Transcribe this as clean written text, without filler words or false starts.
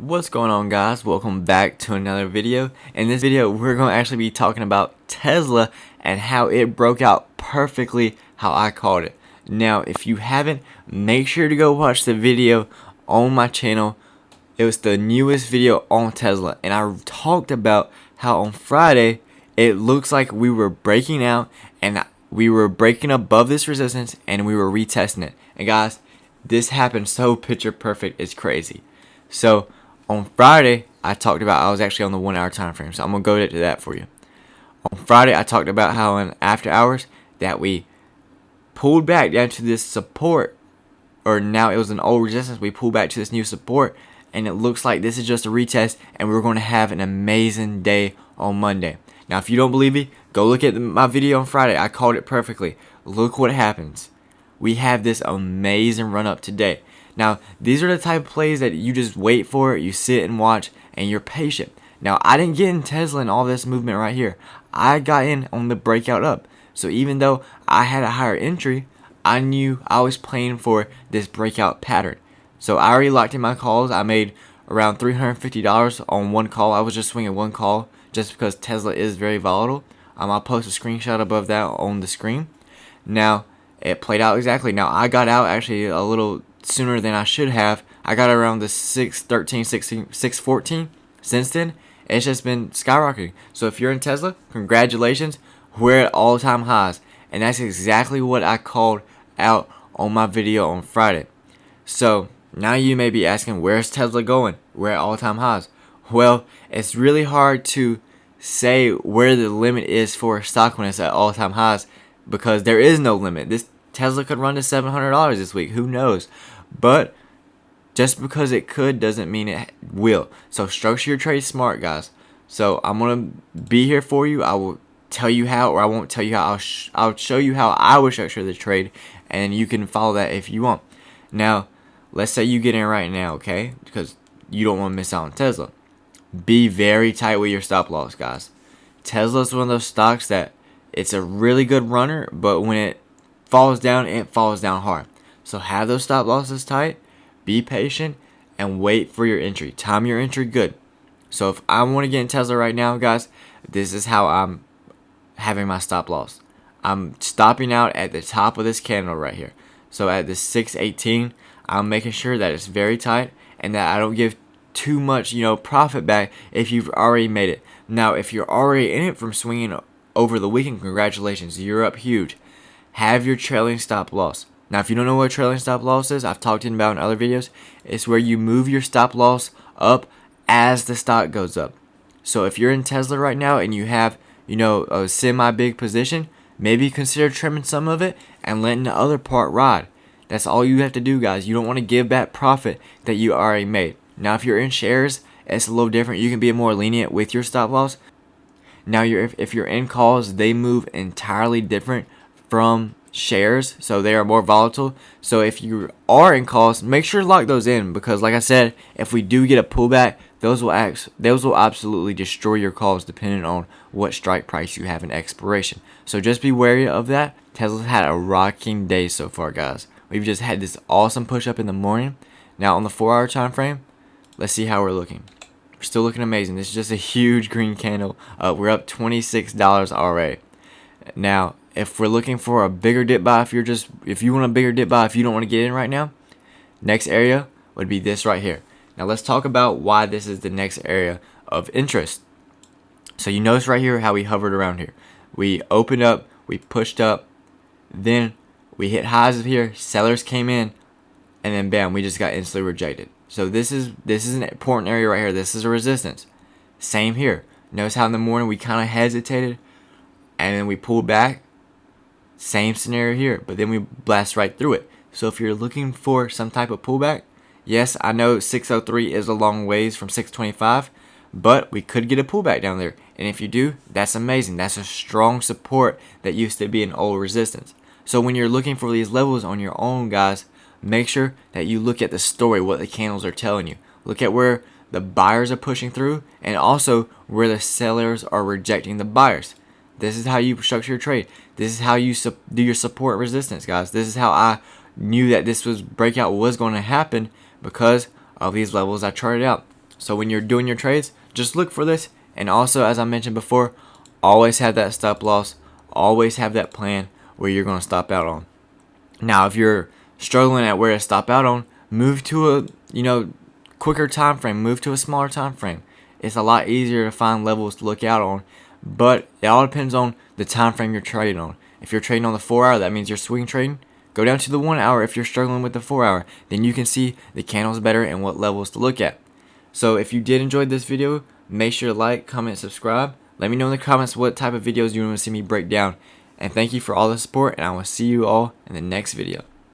What's going on, guys? Welcome back to another video. In this video we're going to actually be talking about Tesla and how it broke out perfectly how I called it. Now if you haven't, make sure to go watch the video on my channel. It was the newest video on Tesla, and I talked about how on Friday it looks like we were breaking out and we were breaking above this resistance and we were retesting it. And guys, this happened so picture perfect, it's crazy. So on Friday, I talked about, I was actually on the 1 hour time frame, so I'm going to go to that for you. On Friday, I talked about how in after hours that we pulled back down to this support, or now it was an old resistance, we pulled back to this new support, and it looks like this is just a retest, and we're going to have an amazing day on Monday. Now, if you don't believe me, go look at my video on Friday. I called it perfectly. Look what happens. We have this amazing run up today. Now, these are the type of plays that you just wait for, you sit and watch, and you're patient. Now, I didn't get in Tesla and all this movement right here. I got in on the breakout up. So even though I had a higher entry, I knew I was playing for this breakout pattern. So I already locked in my calls. I made around $350 on one call. I was just swinging one call just because Tesla is very volatile. I'll post a screenshot above that on the screen. Now, it played out exactly. Now, I got out actually a little sooner than I should have. I got around the 613, 614. Since then, it's just been skyrocketing. So if you're in Tesla, congratulations. We're at all-time highs. And that's exactly what I called out on my video on Friday. So now you may be asking, where's Tesla going? We're at all-time highs. Well, it's really hard to say where the limit is for a stock when it's at all-time highs, because there is no limit. This Tesla could run to $700 this week. Who knows? But just because it could doesn't mean it will. So structure your trade smart, guys. So I'm going to be here for you. I will tell you how, or I won't tell you how. I'll show you how I would structure the trade, and you can follow that if you want. Now, let's say you get in right now, okay? Because you don't want to miss out on Tesla. Be very tight with your stop loss, guys. Tesla's one of those stocks that it's a really good runner, but when it falls down hard. So have those stop losses tight, be patient, and wait for your entry. Time your entry good. So if I want to get in Tesla right now, guys, this is how I'm having my stop loss. I'm stopping out at the top of this candle right here. So at the 618, I'm making sure that it's very tight and that I don't give too much, profit back if you've already made it. Now, if you're already in it from swinging over the weekend, congratulations, you're up huge. Have your trailing stop loss. Now, if you don't know what trailing stop loss is, I've talked about in other videos. It's where you move your stop loss up as the stock goes up. So if you're in Tesla right now and you have, a semi-big position, maybe consider trimming some of it and letting the other part ride. That's all you have to do, guys. You don't want to give back profit that you already made. Now, if you're in shares, it's a little different. You can be more lenient with your stop loss. Now, if you're in calls, they move entirely different from shares, so they are more volatile. So if you are in calls, make sure to lock those in, because like I said, if we do get a pullback, those will absolutely destroy your calls depending on what strike price you have in expiration. So just be wary of that. Tesla's had a rocking day so far, guys. We've just had this awesome push up in the morning. Now on the 4 hour time frame, let's see how we're looking. We're still looking amazing. This is just a huge green candle. We're up $26 already. Now, if we're looking for a bigger dip buy, if you want a bigger dip buy, if you don't want to get in right now, next area would be this right here. Now let's talk about why this is the next area of interest. So you notice right here how we hovered around here. We opened up, we pushed up, then we hit highs of here, sellers came in, and then bam, we just got instantly rejected. So this is an important area right here. This is a resistance. Same here. Notice how in the morning we kind of hesitated, and then we pulled back. Same scenario here, but then we blast right through it. So if you're looking for some type of pullback, yes, I know 603 is a long ways from 625, but we could get a pullback down there. And if you do, that's amazing. That's a strong support that used to be an old resistance. So when you're looking for these levels on your own, guys, make sure that you look at the story, what the candles are telling you. Look at where the buyers are pushing through, and also where the sellers are rejecting the buyers. This is how you structure your trade. This is how you do your support resistance, guys. This is how I knew that this breakout was going to happen, because of these levels I charted out. So when you're doing your trades, just look for this. And also, as I mentioned before, always have that stop loss. Always have that plan where you're going to stop out on. Now, if you're struggling at where to stop out on, move to a quicker time frame. Move to a smaller time frame. It's a lot easier to find levels to look out on, but it all depends on the time frame you're trading on. If you're trading on the 4 hour, that means you're swing trading. Go down to the 1 hour if you're struggling with the 4 hour. Then you can see the candles better and what levels to look at. So if you did enjoy this video, make sure to like, comment, subscribe. Let me know in the comments what type of videos you want to see me break down. And thank you for all the support, and I will see you all in the next video.